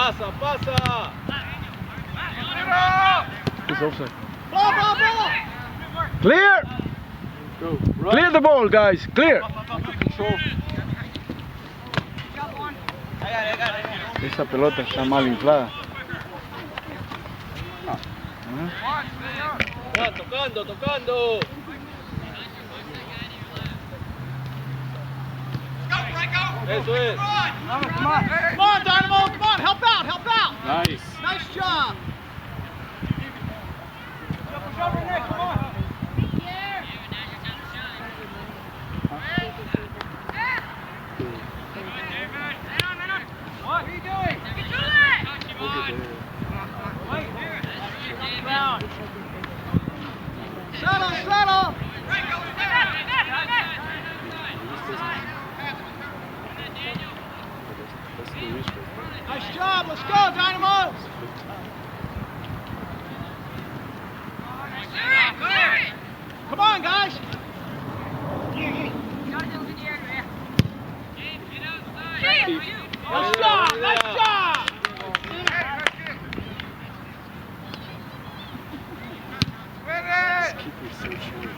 Pasa, pasa. It's offside. Ball, ball, ball. Clear! Go. Right. Clear the ball, guys. Clear. Control. Esa pelota está mal inflada. Tocando, tocando. Eso es. Come on, Dynamo, come on, help out, help out. Nice. Nice job. Push over, Nick, come on. What are you doing? Settle, settle. Nice job, let's go, Dynamo. Come on, guys. Nice job, nice job. This keeper's so short.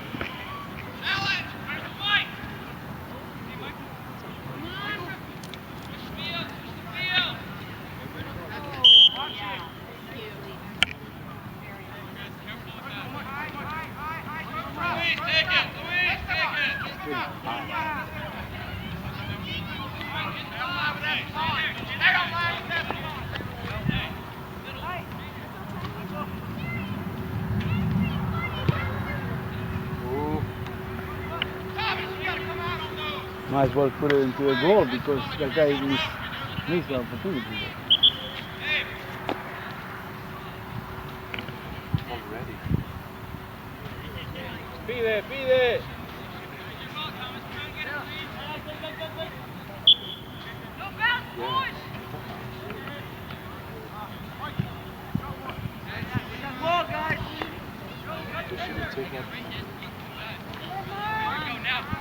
Might as well put it into a goal because that guy missed the opportunity. Already. Pide, pide.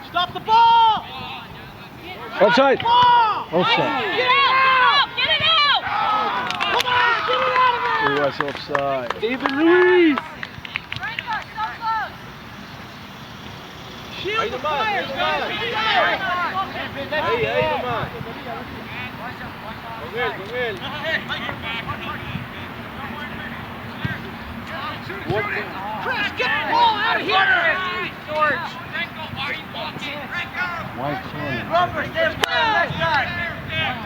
Stop the ball. Offside! Ball. Offside. Get out, get it out. Come on, get it out of It there. was offside. David Luis! Shield Ahí the nomás, players, ahí guys. nomás. Ahí nomás. Con él, con él. What the? Chris, get the ball out of here. George. White corner. Roper, stand firm next time.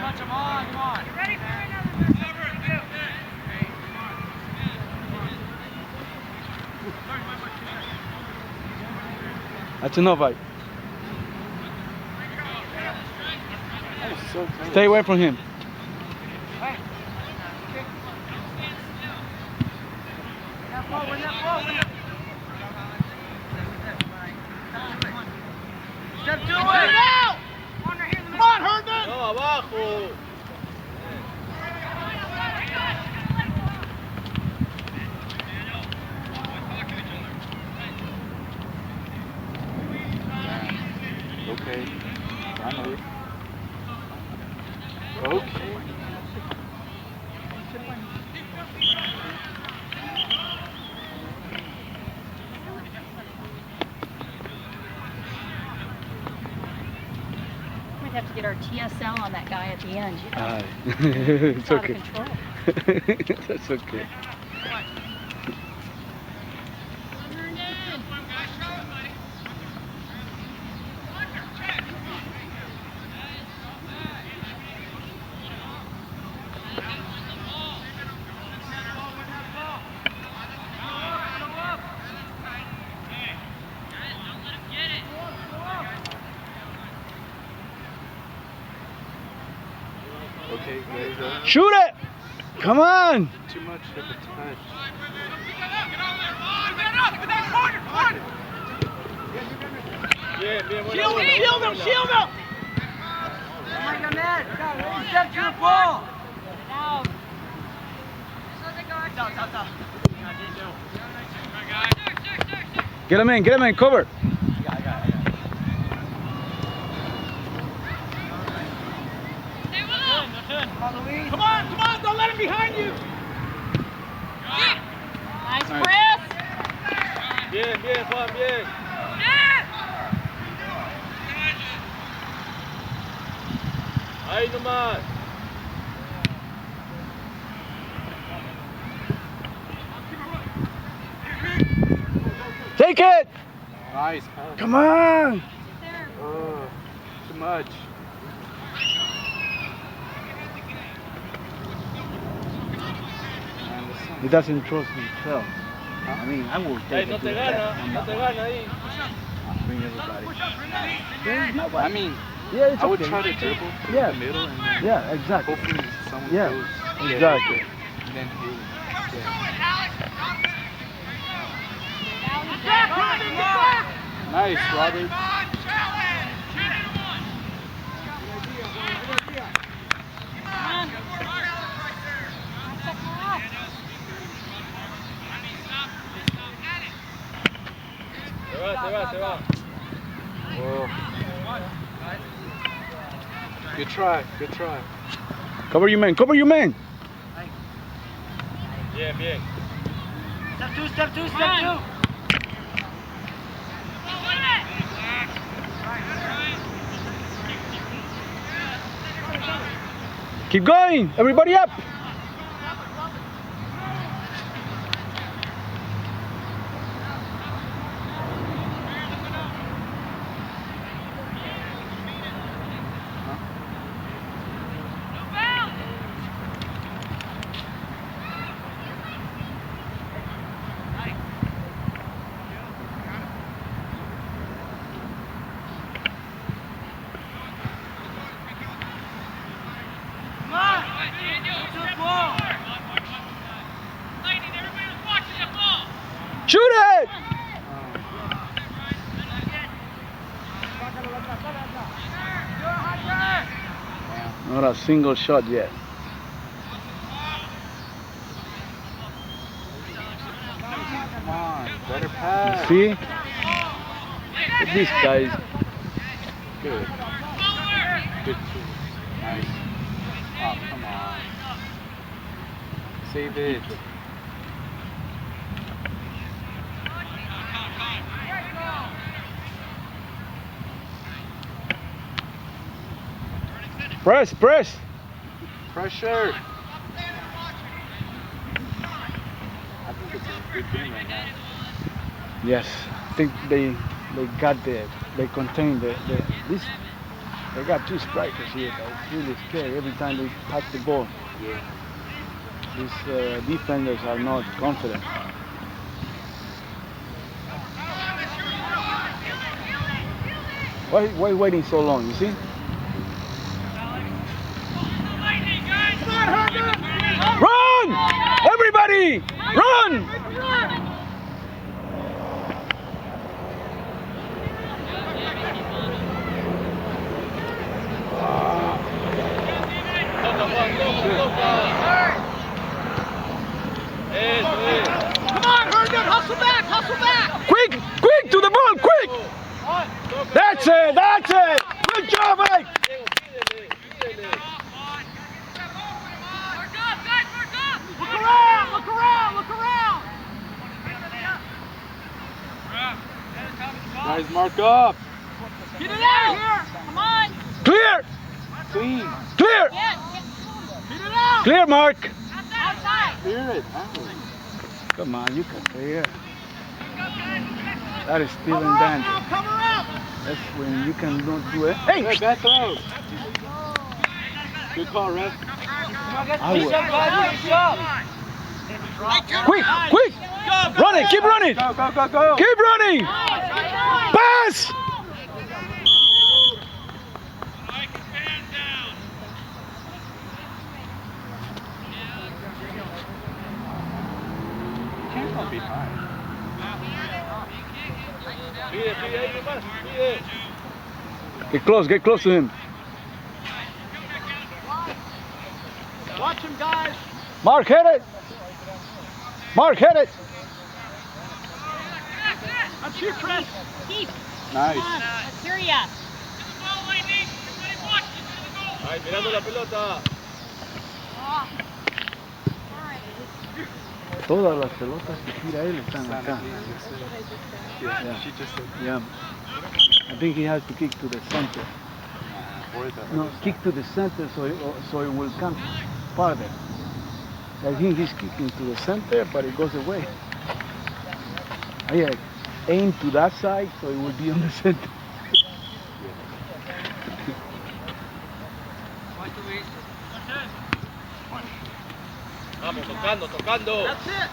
Touch him on, come on. Ready for another. That's enough, Ike. That was so close. Stay away from him. Step to it. Out. Come on, Herndon. No, abajo. Okay. Finally. Okay. We'd have to get our TSL on that guy at the end. You know, It's it's out okay. of control. That's okay. Okay, there you go. Shoot it! Come on! Too much of a touch. Bien, bien, buena Shield bola, him, shield buena him, bola. shield him. Step to the ball. Get him in, cover. Come on, don't let him behind you. Nice, Chris. Bien, Juan, bien. Ahí nomás. Take it! Nice pass. Come on! Oh, too much. Man, this He doesn't trust himself. I mean, I will take No it te to the gana, back on no that te one. gana ahí. Bring everybody. I mean, Yeah, it's I would okay. try to dribble through Yeah. the middle and then Yeah, exactly. hopefully someone Yeah, goes. exactly. And then he. Yeah. Nice, Robert. Se va. Whoa. Good try, good try. Cover your man, cover your man! Bien. Step two. Keep going! Everybody up! Shoot it! Not a single shot yet. Come on, better pass. See? These guys. Good. Good too. Nice. Oh, come on. Save it. Press! Pressure. I think it's a good game right now. Yes, I think they got they contained this. They got two strikers here. It's really scary every time they touch the ball. Yeah. These defenders are not confident. Why waiting so long? You see? Run! Everybody! Run! Hustle back! Quick to the ball, quick! That's it! Good job, Mike! Look around! Guys, mark up. Get it out here! Come on. Clear! Clean. Clear! Get Get it out! Clear, Mark! outside. Clear it. Out. Come on, you can clear. That is still in danger. Cover up! That's when you cannot do it. Hey! Good, bad throw. Good call, ref. I will. Quick! Run it, keep running! Go. Keep running! Pass! Can't go behind. Get close to him. Watch him, guys! Mark, hit it! That's you, Chris! Keep. Nice. Come on. Let's hear ya. Ahí, mirando la pelota. Todas las pelotas que tira él están acá. Yeah, she just said. Yeah. I think he has to kick to the center. No, kick to the center so it will come farther. I think he's kicking to the center, but it goes away. Yeah, aim to that side so it will be on the center. Vamos, tocando, tocando. That's it.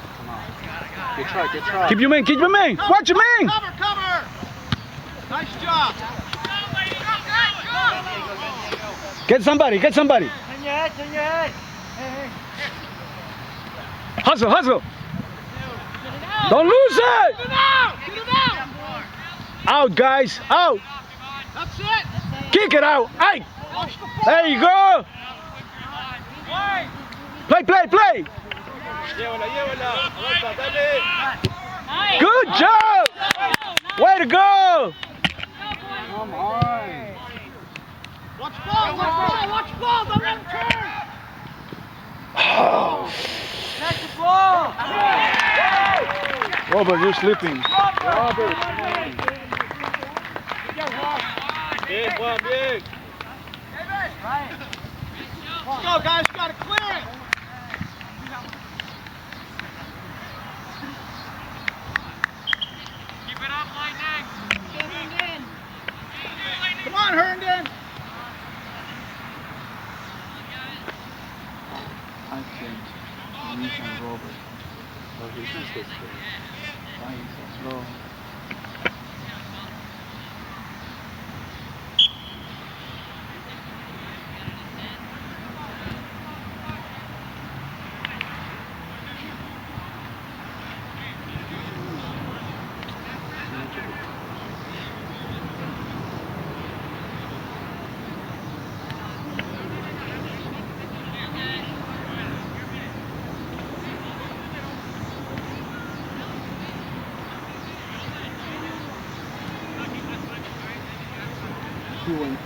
Good try, good try. Keep your man, keep your man. Watch your man. Cover, cover. Nice job. Get somebody, get somebody. Turn your head, turn your head. Hey, hey. Hustle, hustle. Don't lose it. Get him out. Get him out. Out, guys, out. That's it. Kick it out. Hey, Watch the ball. there you go. Play, play, play. Llévala, llévala. Avanza, dale. Nice. Good job. Way to go. Come on. Watch ball, watch ball, watch ball. Don't let him turn. Catch the ball. Robert, you're slipping. Robert. Bien, Juan, bien. Let's go, guys. Got to clear it. Keep it up, Lightning. Come on, Herndon. I think Luis and Robert. Oh, he's not supposed to. Why is so slow? When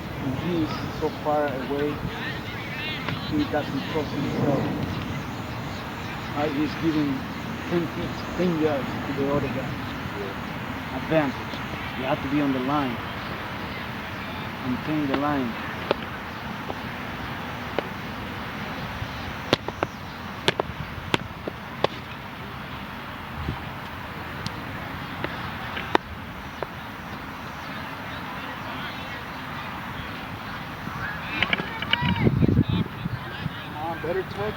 he is so far away, he doesn't trust himself. He's giving 10 feet, 10 yards to the other guy. Advantage. You have to be on the line. Maintain the line. Better touch.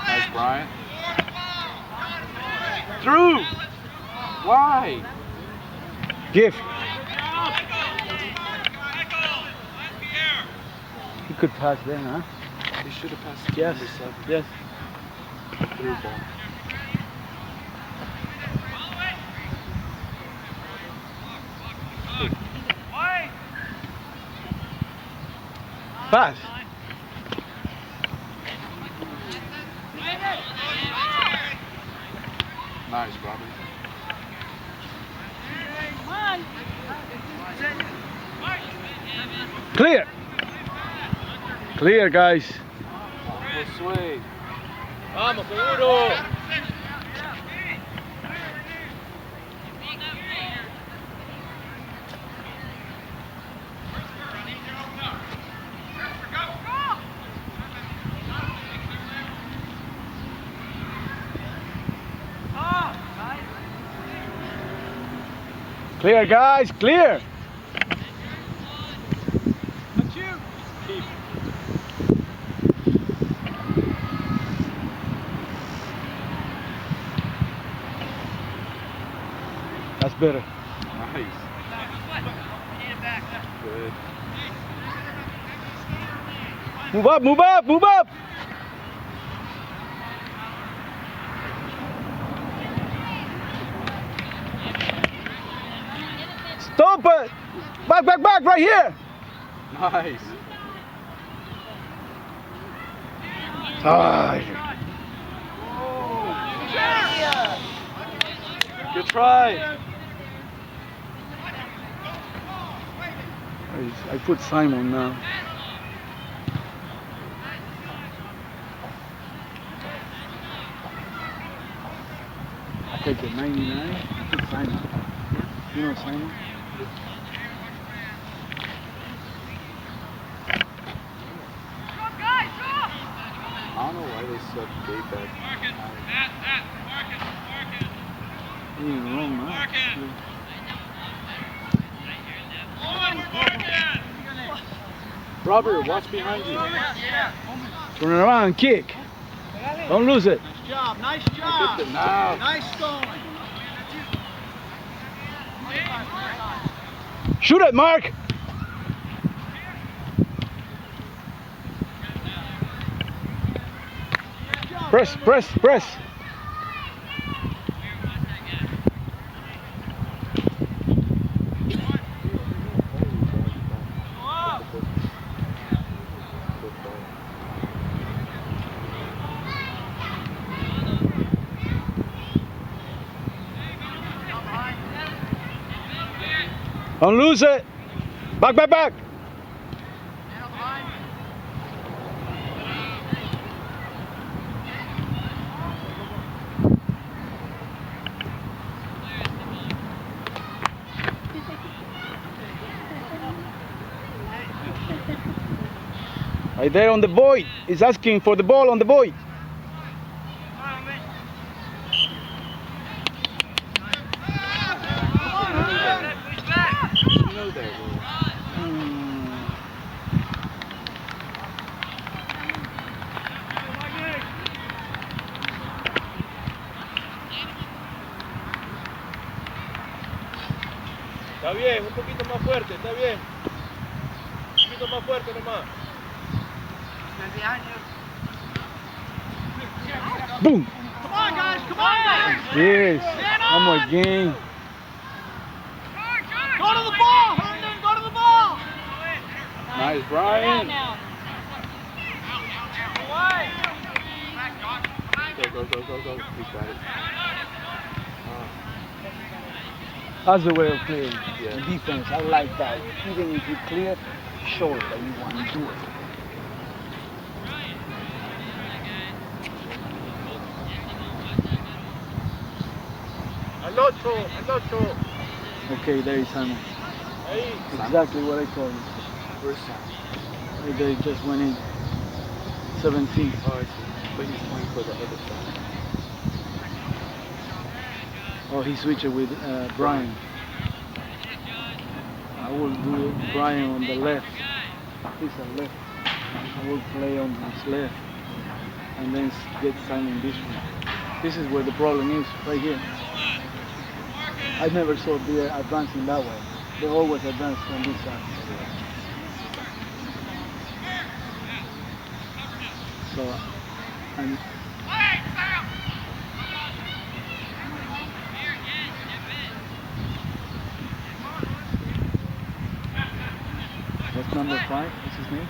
Nice, Brian. Through. Why? Give. He could pass there, huh? He should have passed to Yes. number 7. Yes. Through ball. Pass. Nice, Robbie. Clear. Clear, guys. No swing. Vamos, seguro. Clear, guys. Clear. That's better. Nice. Good. Move up, move up, move up. Stop it. Back, back, back, right here. Nice. Ah, Good try. I put Simon now. I take it 99. I put Simon. You know Simon? I don't know why they sub big back. He ain't wrong, man. Robert, watch behind you. Turn it around and kick. Don't lose it. Nice job, nice Get job. them now. Nice going. Shoot it, Mark. Press, press, press. Don't lose it. Back, back, back. Right there on the void. He's asking for the ball on the void. Está bien, un poquito más fuerte, está bien. Un poquito más fuerte nomás. Boom. Come on, guys, come on, guys. Yes. One more game. Go to the ball, Herndon, go to the ball. Nice, Brian. Go, go, go, go, go. We got it. That's the way of playing. Yeah. Defense, I like that. Even if you clear, show it that you want to do it. Al ocho. Okay, there is Simon. Ahí. Exactly what I told you. Where's Sam? Right there, he just went in. 17. Oh, I see. But he's playing for the other side. Oh, he switched it with Brian. I will do Brian on the left. He's a left. I will play on his left. And then get Simon this way. This is where the problem is, right here. I never saw they advancing that way. They always advance from this side. So, and what's number 5? What's his name?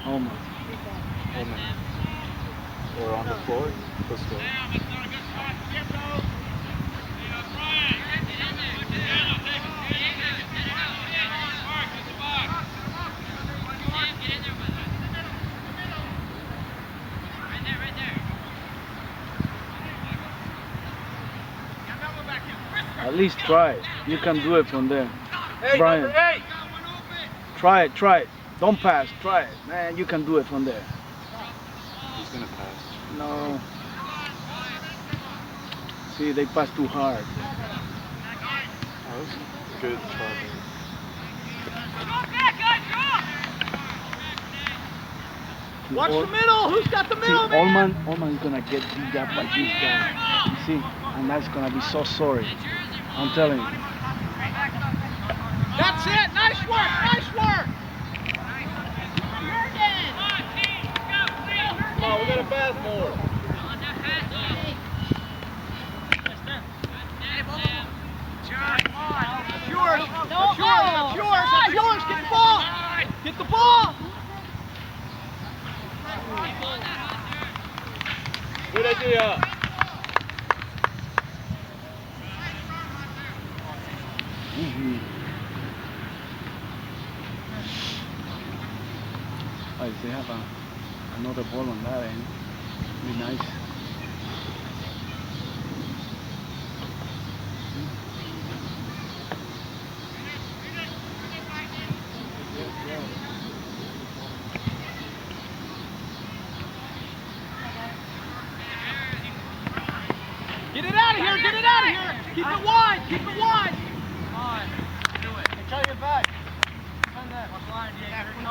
Almost. Or on the floor. Let's go. At least try it. You can do it from there. Hey, Brian. number 8. Try it, try it. Don't pass, try it. Man, you can do it from there. He's gonna pass. No. See, they pass too hard. That was a good try. Watch the middle. Who's got the See, middle, man? Allman's gonna get beat up by this guy. You see? And that's gonna be so sorry. I'm telling you. That's it. Nice work. Nice work. Come on, we gotta pass more. It's yours, ball! Good idea. If they have another ball on that end, be nice. Get it out of here, get it out of here! Keep it wide, keep it wide! Come on, do it. Hey, try your back. Turn that. Watch line, yeah, here we go.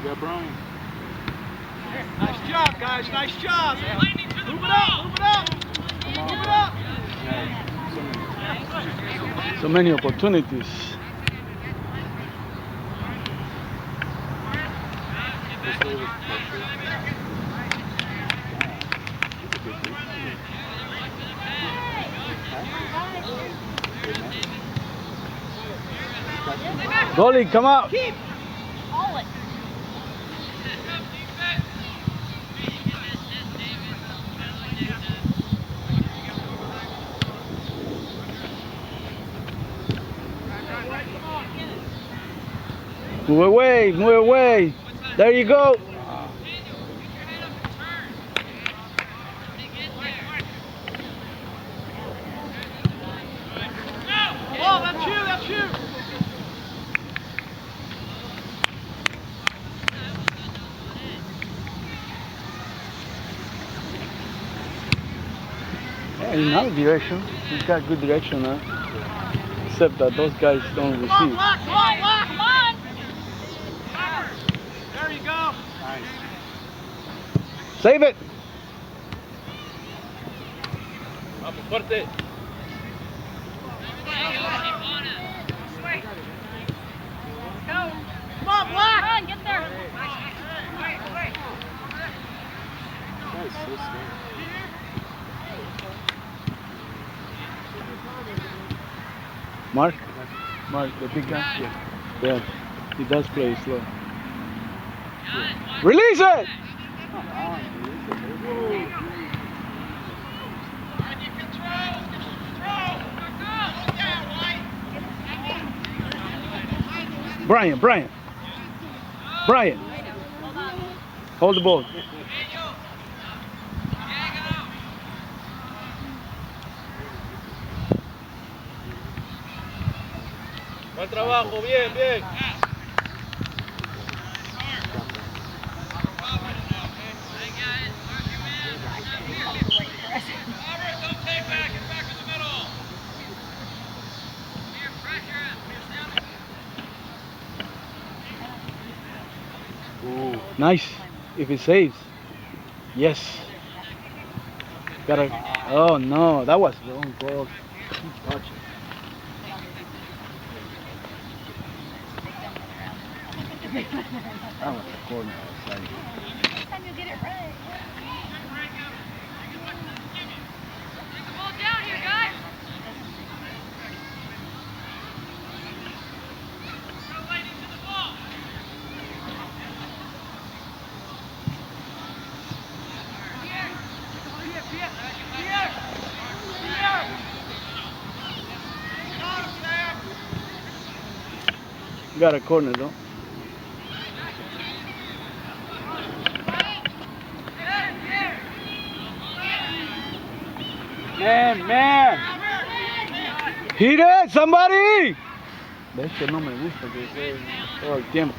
You got Brian. Nice job, guys, nice job! Move it up, move it up! Move it up! So many opportunities. This way with pressure. Goalie, come out. Keep! Hold it. Move away, move away. There you go. Oh, that's you, that's you! Yeah, in our direction, he's got good direction now. Except that those guys don't Come on, receive. Black, come on, Black! Come on. There you go. Nice. Save it. Vamos, fuerte. Come on, Black! Come on, get there. That is so scary. Mark, the big guy. Yeah, he does play slow. Release it. Come on, dude. Brian. Hold the ball. Buen trabajo, bien, bien. Ooh. Nice. If it saves. Yes. Gotta. Oh no, that was wrong ball. Touch it. That was a corner outside. Next time you get it right. Take the ball down here, guys. Got a corner though. Man. Hit it, somebody. Ves que no me gusta que sea todo el tiempo.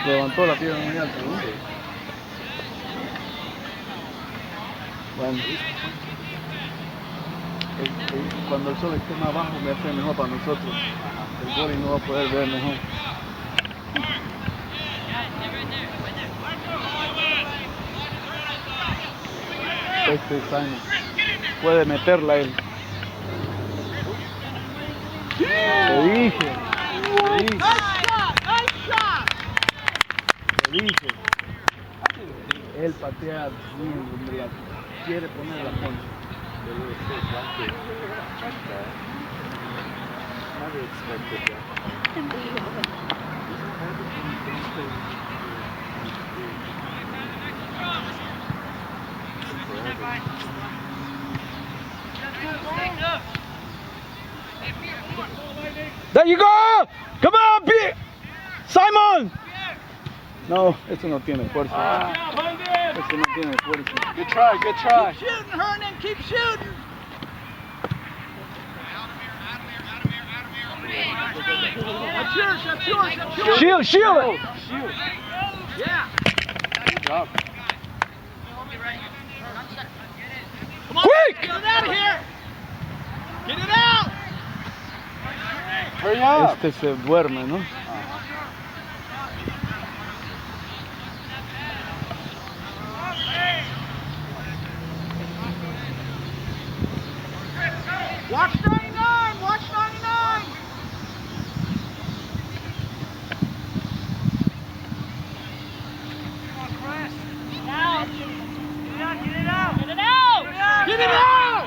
Levantó la pierna muy alta, ¿no? Bueno, cuando el sol esté más bajo me hace mejor para nosotros. El boli no va a poder ver mejor. Este Simon puede meterla él. Te dije. Nice shot! Te dije. Él patea bien, donde la quiere poner la pone. The little short blanket. Never expected that. There you go! Come on, Simon! No, eso no tiene fuerza. Eso no tiene fuerza. Good try, good try. Keep shooting, Hernan, keep shooting. That's yours, that's yours, that's yours. Shield, shield it! Shoot. Yeah. Good job. Come on, Quick! get it out of here. Get it out. Hurry up. Este se duerme, ¿no? Watch 99, watch 99. Now. Get it out! Get it out! Get it out.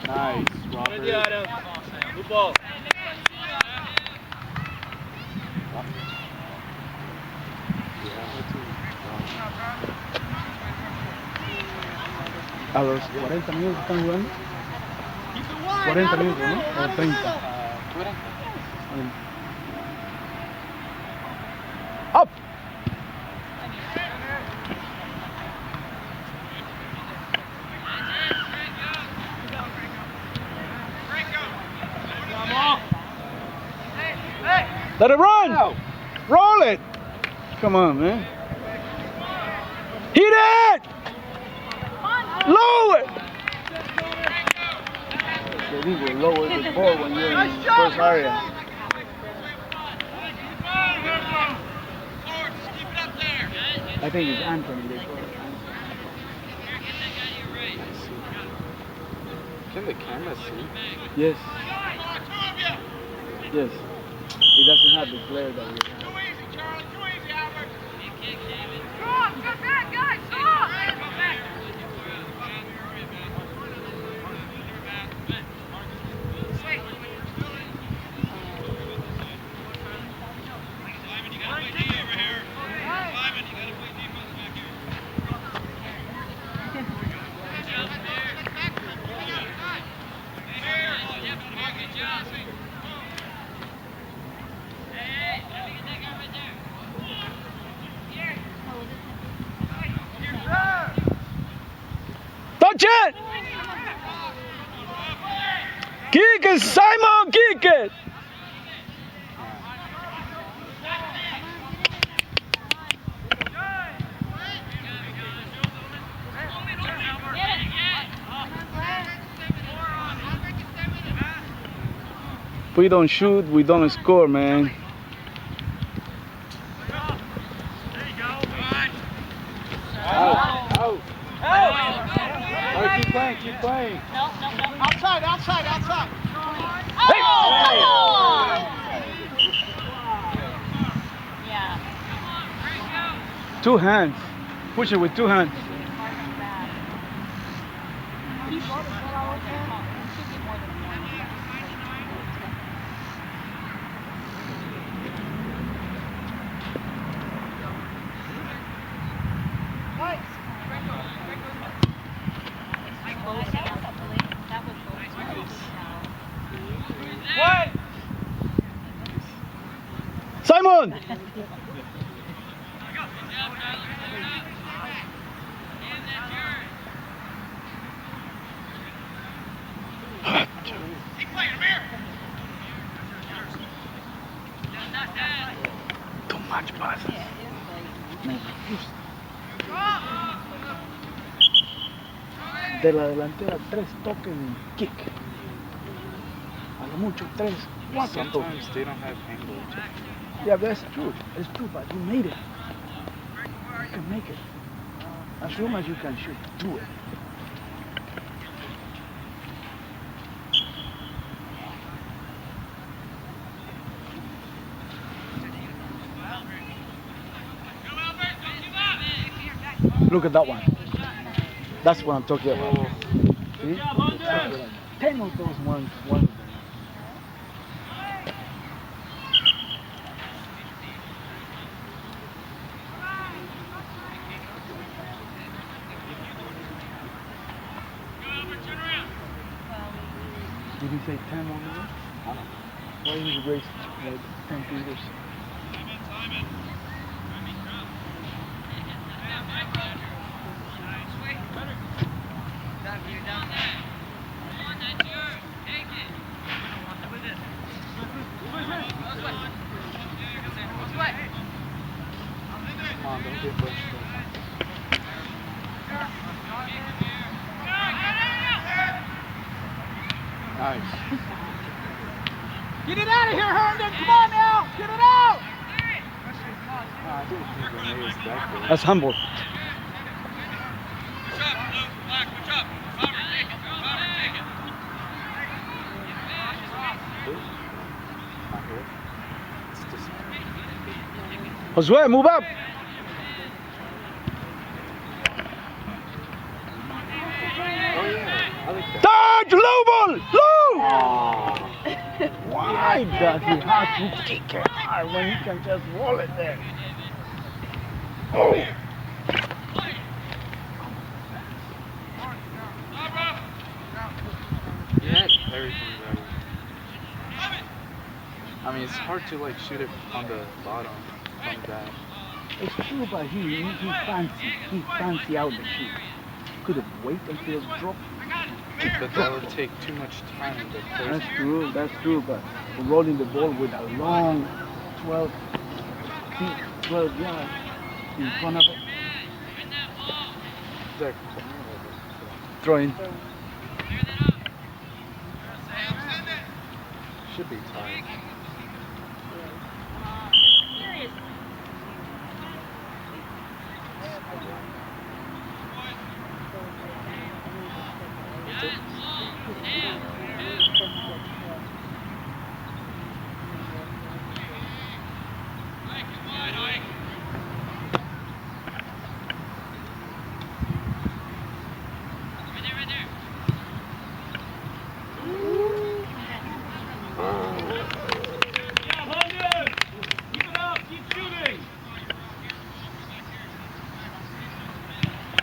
Nice, Robert. Good ball. A los 40 minutos están jugando. Keep it wide. 40 out of the minutos, middle, ¿no? out O of the 30. middle. Up! Let it run! Roll it! Come on, man. Hit it! Low it! They need to lower the ball when you're in the first area. I think it's Anthony. They call it. Can the camera see? Yes. Yes. He doesn't have the glare that we have. Come back, guys! Come! Touch it! Kick it, Simon! Kick it! If we don't shoot, we don't score, man. Out, out. Oh, keep playing, keep playing. No. Outside, outside, outside. Hey! Oh, come on! Yeah. Two hands. Push it with two hands. Simon! Too much passes. De la delantera, 3 toques y kick. A lo mucho 3, 4 toques. Sometimes they don't have angle. Yeah, that's true. It's true, but you made it. You can make it. As long as you can shoot, do it. Look at that one. That's what I'm talking about. See? 10 of those ones. Did he say 10 over there? I don't know. Why did he raise like 10 fingers? Come on, don't get pushed. Nice. Get it out of here, Herndon! Come on now! Get it out! I didn't think Renee was that good. That's humble. Not here. It's just... Josue, move up. Oh yeah, I like that. Touch, low ball, low. Oh. Why does he have to kick it hard when he can just roll it there? Oh. Yeah, everything right. I mean, it's hard to like shoot it on the bottom from that. It's true, but he fancy out the shoot. Could have waited until it dropped. But that would take too much time in the first. That's true, but rolling the ball with a long 12 feet, 12 yards in front of it. That corner of it. Throwing. Should be tight.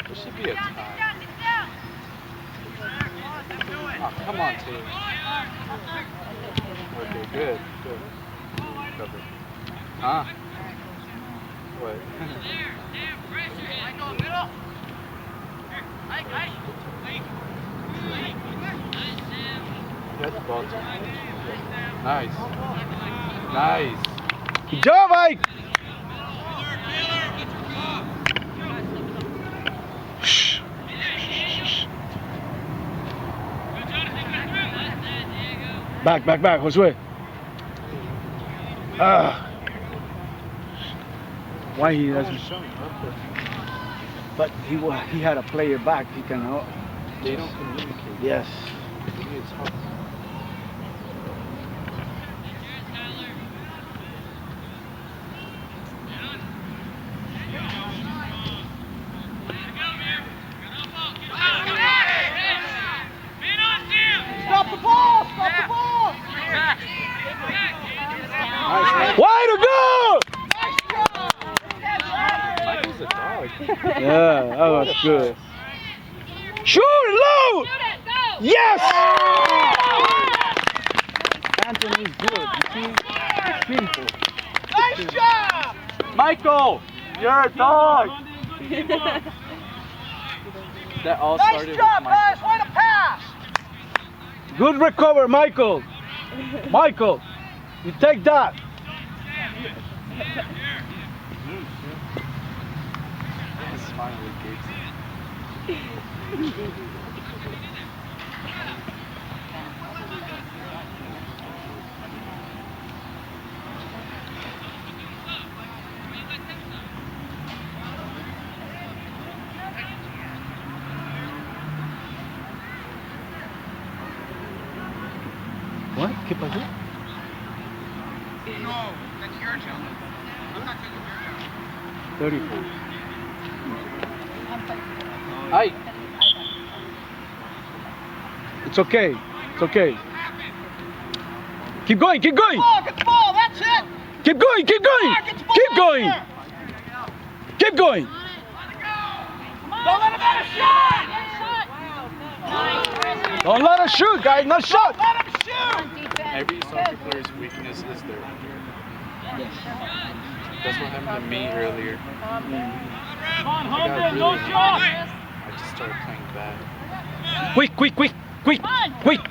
There should be a tie. Oh, come on, team. Okay, good. Cover. Huh? What? That's the ball. Nice. Nice. Good job, Ike. Back, Josue. Why he doesn't? But he had a player back. He can. They don't communicate. Yes. It's hard. Stop the ball! Stop the ball! Nice. Way to go! Michael's a dog. Yeah, that was good. Shoot it low! Yes! Anthony's good. You see, it's simple. Nice job! Michael, you're a dog. That all Nice started job, with Michael. guys! Way to pass! Good recover, Michael. Michael, you take that. His smile gapes. What? ¿Qué pasó? No, that's your job. I'm not taking your job. 34. Ay. It's okay. It's okay. Keep going. Keep going. Get the ball, that's it! Keep going. Keep going. Keep going. Keep going. Don't let him have a shot! Don't let us shoot, guys. No shot. Let him shoot! Every soccer player's weakness is their under. That's what happened to me earlier. Come on, I got Humble, really don't shot! I just started playing bad. Quick, quick, quick, quick, quick.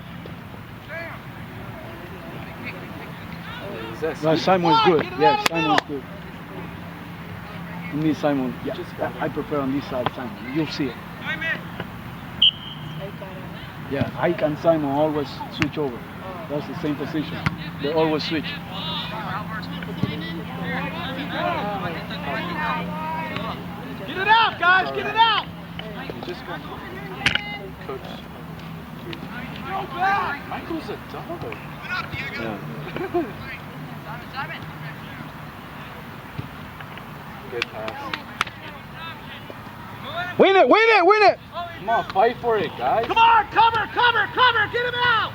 Is that No, Simon's good. Get it Yes, out of the Simon's middle. good. You need Simon. Yeah, I prefer on this side, Simon. You'll see it. Yeah, Ike and Simon always switch over. That's the same position. They always switch. Get it out, guys, get it out! You just got coach. Go back! Michael's a dog. Yeah. Good pass. Win it, win it, win it! Come on, fight for it, guys. Come on, cover, cover, cover, get him out!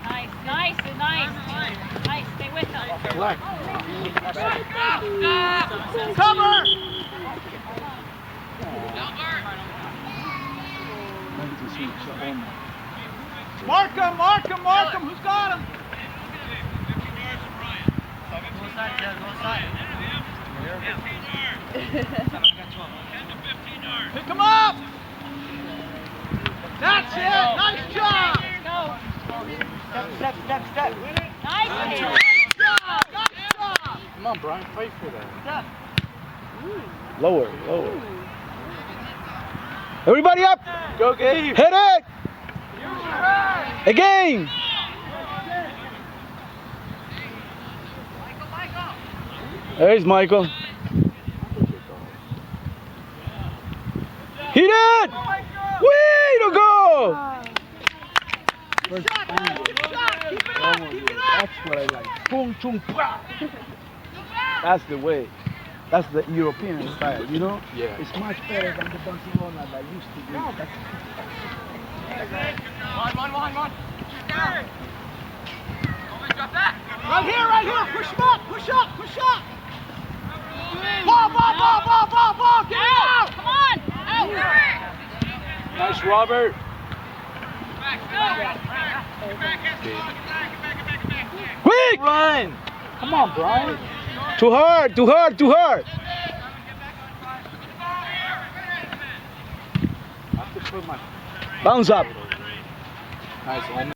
Nice, nice, nice. Nice, stay with them. Black. Cover! Mark him, mark him, mark him, who's got him? Pick him up! That's it! Nice job! Step. Nice. Nice job! Nice job! Come on, Brian, fight for that. Lower, lower. Everybody up! Go, Gabe. Hit it! Again! There's Michael. Hit it! Way to go! Good shot, good shot! Keep it up, keep it up! That's what I like. Boom, boom, bah. That's the way. That's the European style, you know? Yeah. It's much better than the Barcelona that used to be. One. Right here! Push him up! Push up! Ball! Get it out! Come on. Out. Nice, Robert. Quick! Run. Come on, Brian. Too hard! I have to put my Bounce up. nice.